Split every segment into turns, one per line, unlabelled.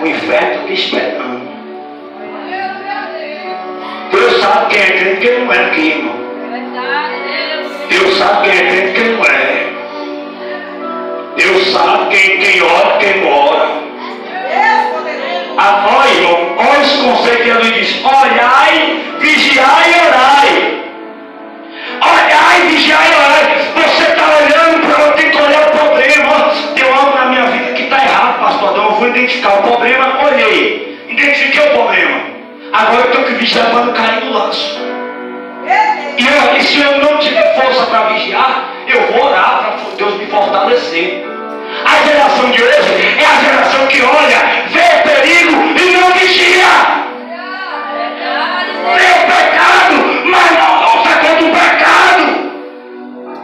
O inferno está esperando. Deus sabe quem é crente e quem não é aqui, irmão. Deus sabe quem é crente e quem não é. Deus sabe quem ora e quem não ora. Olha, irmão, olha esse conceito que ele diz: olhai, vigiai e orai. Olhai, vigiai e orai. Você está olhando para eu tenho que olhar o problema. Tem algo na minha vida que está errado, pastor Adão. Eu vou identificar o problema, olhei. Identifiquei o problema. Agora eu tenho que vigiar para não cair no laço. E se eu não tiver força para vigiar, eu vou orar para Deus me fortalecer. A geração de hoje é a geração que olha, vê o perigo e não vigia. Vê o pecado, mas não luta contra o pecado.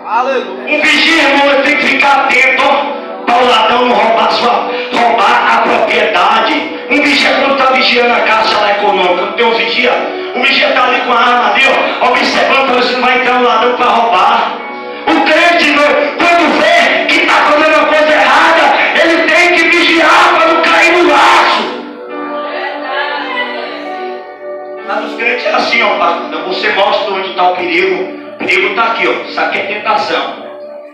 Aleluia. Um vigia, irmão, ele tem que ficar atento para o ladrão não roubar a propriedade. Um vigia, quando está vigiando a caixa lá econômica, não tem um vigia? O vigia está ali com a arma ali, ó, observando para ver se não vai entrar um ladrão para roubar. O crente, quando vê que está fazendo uma coisa errada, ele tem que vigiar para não cair no laço. Mas os crentes é assim, ó, pastor. Você mostra onde está o perigo. O perigo está aqui, ó. Isso aqui é tentação.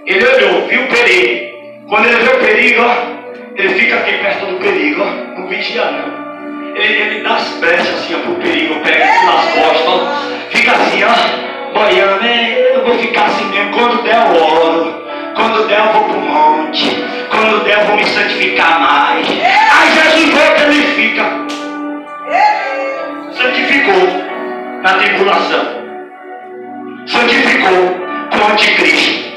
Ele olhou, viu o perigo. Quando ele vê o perigo, ó, ele fica aqui perto do perigo, ó. Não vigia não. Ele dá as brechas assim, ó, pro perigo, pega assim nas costas, ó. Fica assim, ó, boiando, eu vou ficar assim mesmo. Quando der eu oro, quando der eu vou pro monte, quando der eu vou me santificar mais. Aí Jesus volta, ele fica. Santificou na tribulação, santificou com o anticristo,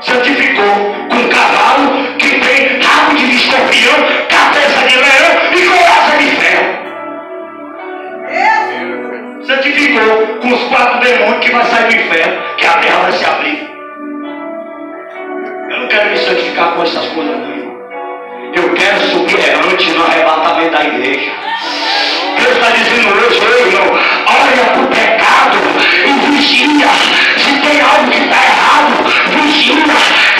santificou com um cavalo que tem rabo de escorpião, cabeça de leão e coraça de ferro. Santificou com os 4 demônios que vai sair do inferno, que a terra vai se abrir. Eu não quero me santificar com essas coisas não, irmão. Eu quero subir errante no arrebatamento da igreja. Deus está dizendo hoje, irmão, olha para o pecado e vigia. Se tem algo que está errado, vigia.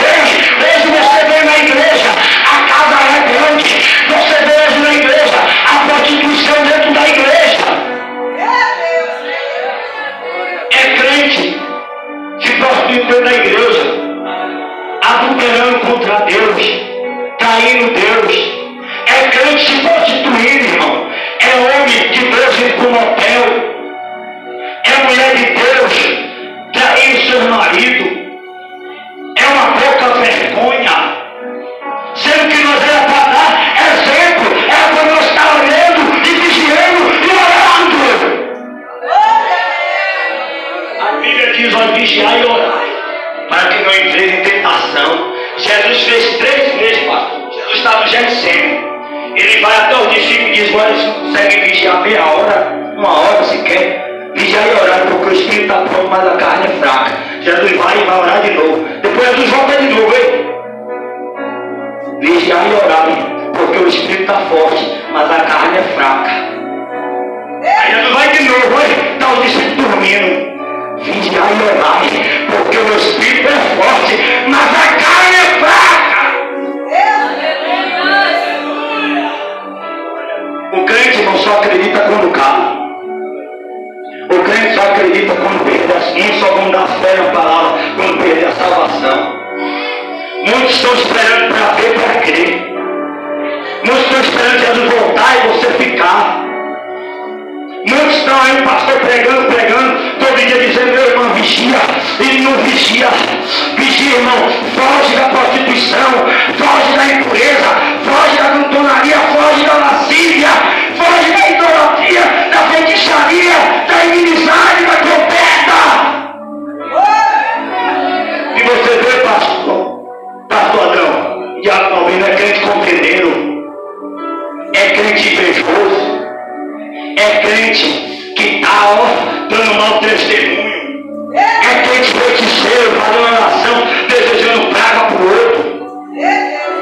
Hoje você vem na igreja, a casa é grande. Você vê hoje na igreja a prostituição dentro da igreja. É crente se prostituindo dentro da igreja, adulterando contra Deus, traindo Deus. É crente se prostituindo, irmão. É homem de Deus indo para o motel. É mulher de Deus traindo seu marido. É uma pouca vergonha. Sendo que nós era para dar exemplo, era para nós estar olhando e vigiando e orando. A Bíblia diz: olha, vigiar e orar, para que não entre em tentação. Jesus fez 3 vezes, pastor. Jesus estava no Getsemane. Ele vai até os discípulos e diz: olha, eles não conseguem vigiar meia hora, 1 hora sequer. Vigiar e orar, porque o espírito está pronto, mas a carne é fraca. Jesus vai e vai orar de novo. Depois Jesus volta de novo, hein? Vigiar e orar, porque o espírito está forte, mas a carne é fraca. Aí Jesus vai de novo, hein? Está o discípulo dormindo. Vigiar e orar, porque o espírito é forte, mas a carne é fraca. O crente não só acredita quando cai. O crente só acredita quando perde a fé, só quando dá fé na palavra, quando perde a salvação. Muitos estão esperando para ver, para crer. Muitos estão esperando Jesus voltar e você ficar. Muitos estão aí, o pastor pregando, todo dia dizendo: meu irmão, vigia. Ele não vigia. Vigia, irmão. Foge da prostituição, foge da impureza, foge da glutonaria, foge da lascívia, foge da idolatria, da feitiçaria, da inimizade, da trombeta. E você vê, pastor Adão, Diabo Palmeiro, é crente contendeiro, é crente invejoso, é crente que está dando mau testemunho, é crente feiticeiro, fazendo oração, desejando praga para o outro,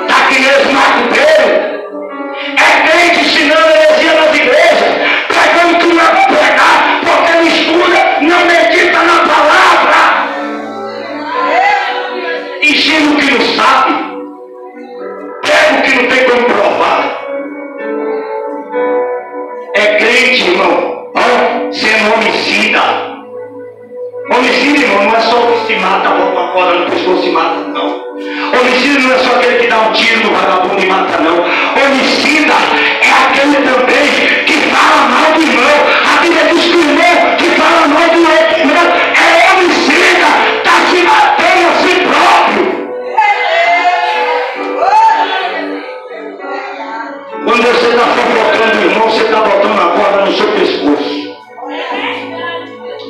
está que nem os macumbeiro, é crente ensinando heresia nas igrejas, pregando que não é para pregar, porque não estuda, não medita na palavra, ensina o que não sabe, prega o que não tem como provar. crente, irmão, ó, sendo homicida. Homicida, irmão, não é só o que se mata, bota uma corda no pescoço e mata, não. Homicida não é só aquele que dá um tiro no vagabundo e mata, não. Homicida é aquele também que fala mal do irmão. A Bíblia diz que o irmão que fala mal do outro irmão é homicida, está se matando a si próprio. Quando você está fofocando o irmão, você está botando a corda no seu pescoço.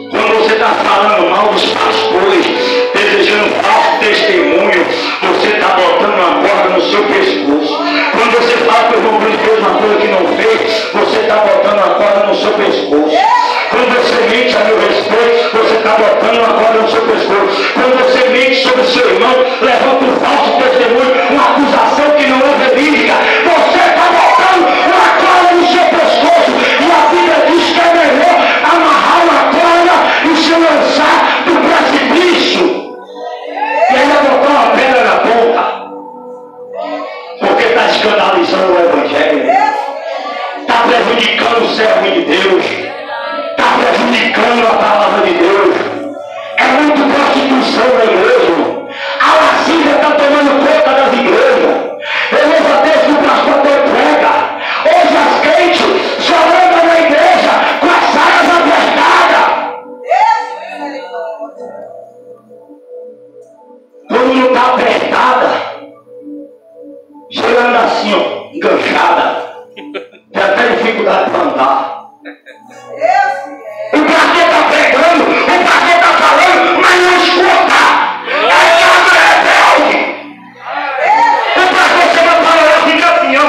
Quando você está falando mal dos pastores, desejando falso testemunho, você está botando uma corda no seu pescoço. Quando você fala que o irmão fez uma coisa que não fez, você está botando uma corda no seu pescoço. Quando você mente a meu respeito, você está botando uma corda no seu pescoço. Quando você mente sobre o seu irmão, levanta um falso testemunho, uma acusação que não é verídica, você está botando uma corda no seu pescoço. E a Bíblia diz que é melhor amarrar uma corda e se lançar do precipício. E ainda botar uma pedra na ponta. Porque está escandalizando o Evangelho. Está prejudicando o servo de Deus. Está prejudicando a palavra de Deus. É muito prostituição na igreja. A lascívia está tomando conta das igrejas. Eu louvo a Deus que o pastor prega. Hoje as crentes só andam na igreja com as saias apertadas. Quando não está apertada, você anda assim, ó, enganchada. Tem até dificuldade para andar. O pastor está pregando, o pastor está falando, mas não escuta. É casa rebelde. O pastor chega para lá e fica assim, ó.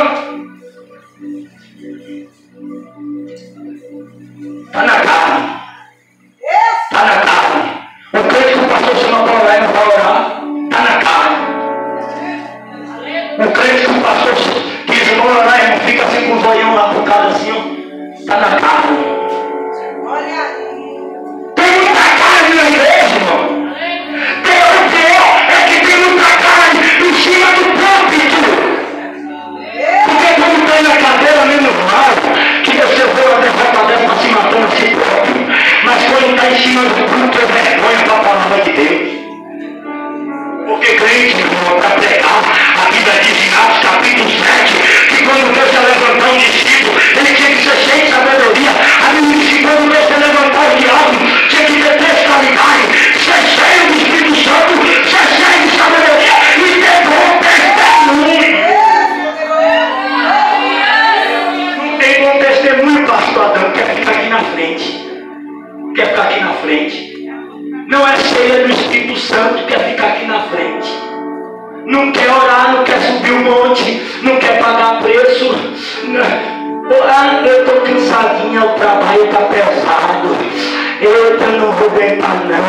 Está na carne. Está na carne. O crente que o pastor chama para orar e não vai orar, está na carne. O crente que o pastor diz não orar e não fica assim com o zoião lá por casa assim, ó, está na carne. Tem muita carne na igreja, irmão. O pior é que tem muita carne em cima do púlpito. Porque quando está na cadeira, menos mal que você voa dessa dessa para se matando a si próprio. Mas quando está em cima do púlpito, é vergonha para a palavra de Deus. Porque crente, irmão, para pregar, a Bíblia diz em Atos capítulo 7, que quando Deus ia levantar um discípulo, ele tinha que ser cheio de sabedoria. A Bíblia diz que quando Deus ia levantar o diabo, tinha que ter testamento, ser cheio do Espírito Santo, ser cheio de sabedoria e ter bom testemunho. Não tem bom testemunho, pastor Adão, quer ficar aqui na frente. Quer ficar aqui na frente. Não é cheia do Espírito Santo, quer ficar aqui na frente. Não quer orar, não quer subir o monte, não quer pagar preço. Eu estou cansadinha, o trabalho está pesado. Eu não vou aguentar não.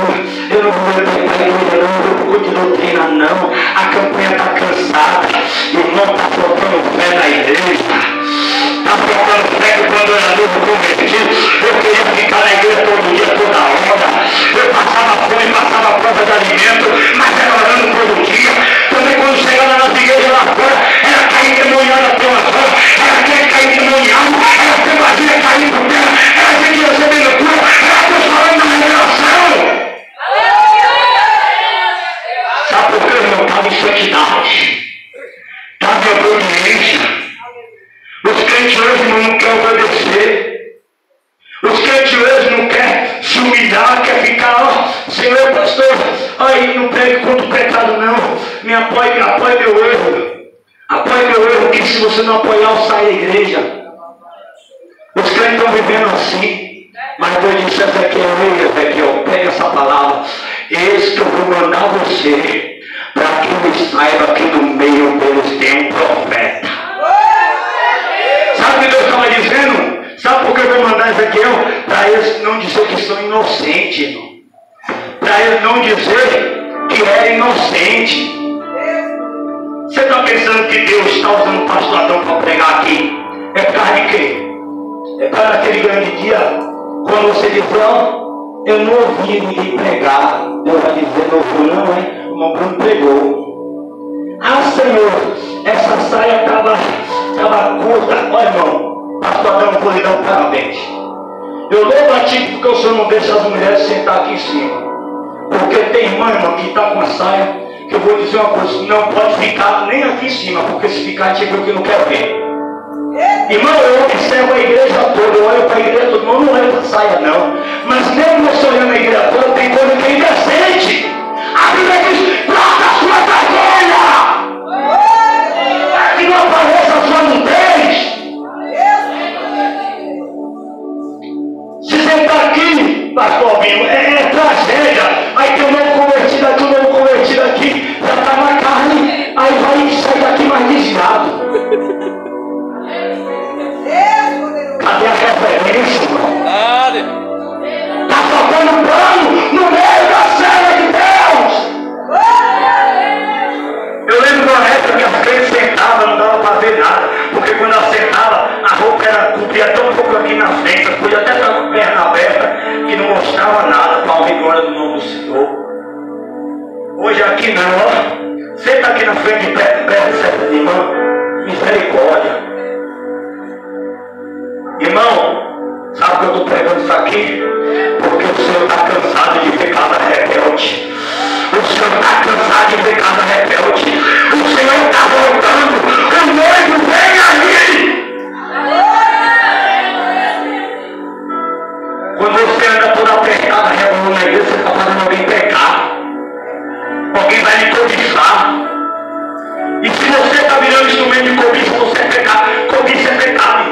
Eu não vou aguentar a igreja não, eu não vou de doutrina não. A campanha está cansada. O irmão está faltando fé na igreja. Está faltando fé que quando eu era novo convertido, eu queria ficar na igreja todo dia, toda hora. Eu passava fome, passava prova de alimento, mas era orando todo dia. Também quando chegava nas igrejas lá fora, era cair demoniado a provação, era quem cair demoniado, era ter vazia cair por terra, era gente recebendo cura, era Deus falando na revelação. Sabe por que eu não estava em santidade? Estava em obediência. Os crentes hoje não querem obedecer. Os crentes hoje não querem se humilhar, quer ficar, ó, Senhor pastor, aí não pregue contra o pecado não. Me apoie meu erro. Apoie meu erro, que se você não apoiar, eu saio da igreja. Os crentes estão vivendo assim. Mas Deus disse a Ezequiel, pega essa palavra. Eis que eu vou mandar você, para que eles saibam que no meio deles tem um profeta. Sabe o que Deus estava dizendo? Sabe por que eu vou mandar Ezequiel? Para eles não dizer que são inocentes, irmão. Para eles não dizer que é inocente. Você está pensando que Deus está usando o pastor Adão para pregar aqui? É por causa de quê? É para aquele grande dia, quando você diz, não, eu não ouvi ninguém pregar. Deus vai dizer, não ouviu não, hein? O irmão Bruno pregou. Ah, Senhor, essa saia estava curta. Olha, irmão, pastor Adão, vou lhe dar um parabéns. Eu louvo a Ti porque o Senhor não deixa as mulheres sentar aqui em cima. Porque tem irmã que está com a saia, que eu vou dizer uma coisa, não pode ficar nem aqui em cima, porque se ficar a gente vê o que não quer ver. Irmão, eu observo a igreja toda, eu olho para a igreja toda, eu não olho para a saia não. Mas mesmo você olhando a igreja toda, tem coisa que é indecente. A Bíblia diz, troca a sua vergonha! Para que não apareça a sua nudez. Se sentar aqui, pastor Bino, é tragédia. Aí tem um novo convertido aqui, um novo convertido aqui, já está na carne, aí vai sair daqui mais desviado. Cadê a referência, irmão? Está faltando plano no meio da cela de Deus. Eu lembro de uma época que a frente sentava, não dava para ver nada, porque quando ela sentava, a roupa cobria tão pouco aqui na frente, ela podia até estar com a perna aberta, que não mostrava nada para a glória do nome do Senhor. Hoje aqui não, ó. Senta aqui na frente, perto dessa irmã, misericórdia. Irmão, sabe que eu estou pregando isso aqui? Porque o Senhor está cansado de ver cada rebelde. O Senhor está cansado de ver cada rebelde. O Senhor está voltando. O noivo vem ali. Quando você anda toda apertada, rebolando na igreja, você está fazendo alguém pecar. Alguém vai lhe cobiçar. E se você está virando instrumento de cobiça, você é pecado. Cobiça é pecado.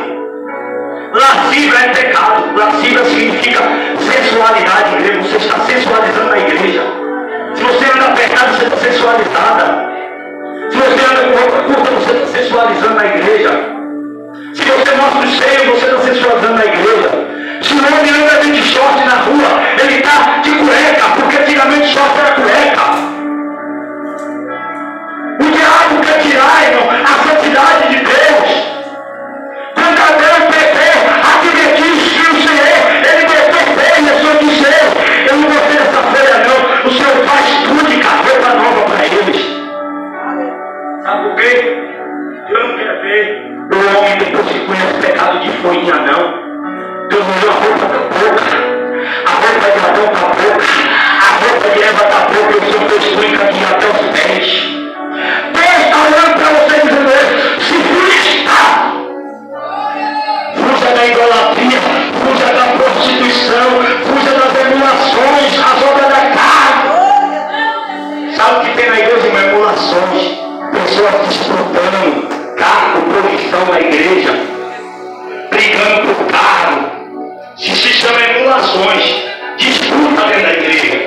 Lascívia é pecado. Lascívia significa sensualidade em grego. Você está sensualizando na igreja. Se você anda apertado, você está sensualizada. Se você anda com roupa curta, você está sensualizando na igreja. Se você mostra o seio, você está sensualizando na igreja. Se o homem anda de short na rua, ele está de cueca, porque antigamente short era cueca. O diabo quer tirar, irmão, a santidade de Deus. Quando Adão pecou, advertiu que o Senhor, ele botou feia sobre os seus. Eu não gostei dessa feia não. O Senhor faz tudo e roupa nova para eles. Sabe por quê? Eu não quero ver o homem depois que conhece o pecado de folhinha não. Deus me deu a roupa da boca. A roupa de Adão da boca. A roupa de Eva da boca. Eu sou Deus explica aqui até os pés. Deus está olhando para você dizendo, se fuja. Fuja da idolatria, fuja da prostituição, fuja das emulações, as obras da carne. Sabe o que tem na igreja? Emulações. Pessoas disputando cargo, posição na igreja, brigando por cargo. Se chama emulações, disputa dentro da igreja.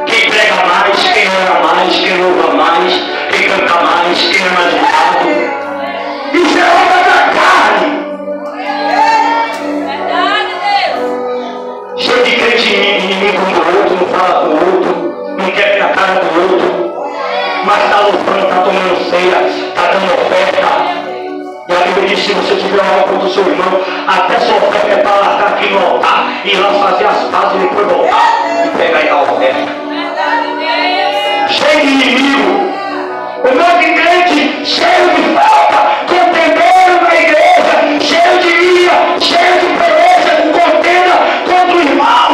Quem prega mais, quem ora mais, quem louva mais, quem canta mais, quem é mais ligado. Isso é obra da carne. Cheio de crente inimigo um do outro, não fala com o outro, não quer ver a cara do outro, mas está louvando, está tomando ceia, está dando oferta. E a Bíblia diz, se você tiver uma contra o seu irmão, até sua oferta é para largar aqui no altar, e ir lá fazer as pazes e depois voltar e pegar e dar a oferta. Cheio de inimigo. O monte de crente cheio de falta, contendendo na igreja, cheio de ira, cheio de beleza, com contenda contra o irmão.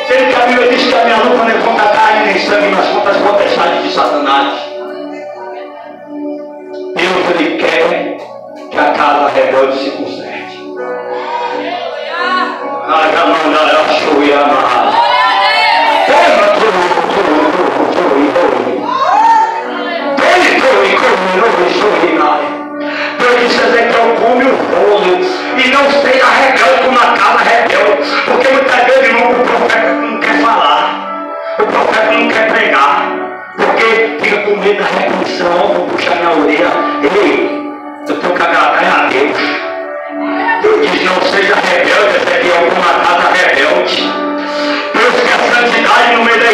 Sendo que a Bíblia diz que a minha luta não é contra a carne nem sangue, mas contra as potestades de Satanás. Deus, ele quer que a casa rebelde se conserte. Deus disse a Ezequiel, come o rolo e não esteja rebelde como a casa rebelde. Porque muitas vezes, irmão, o profeta não quer falar, o profeta não quer pregar, porque fica com medo da repreensão. Vou puxar minha orelha. Ei, eu tenho que agradar a Deus. Deus diz, não seja rebelde, Ezequiel, como a casa rebelde. Deus quer santidade no meio da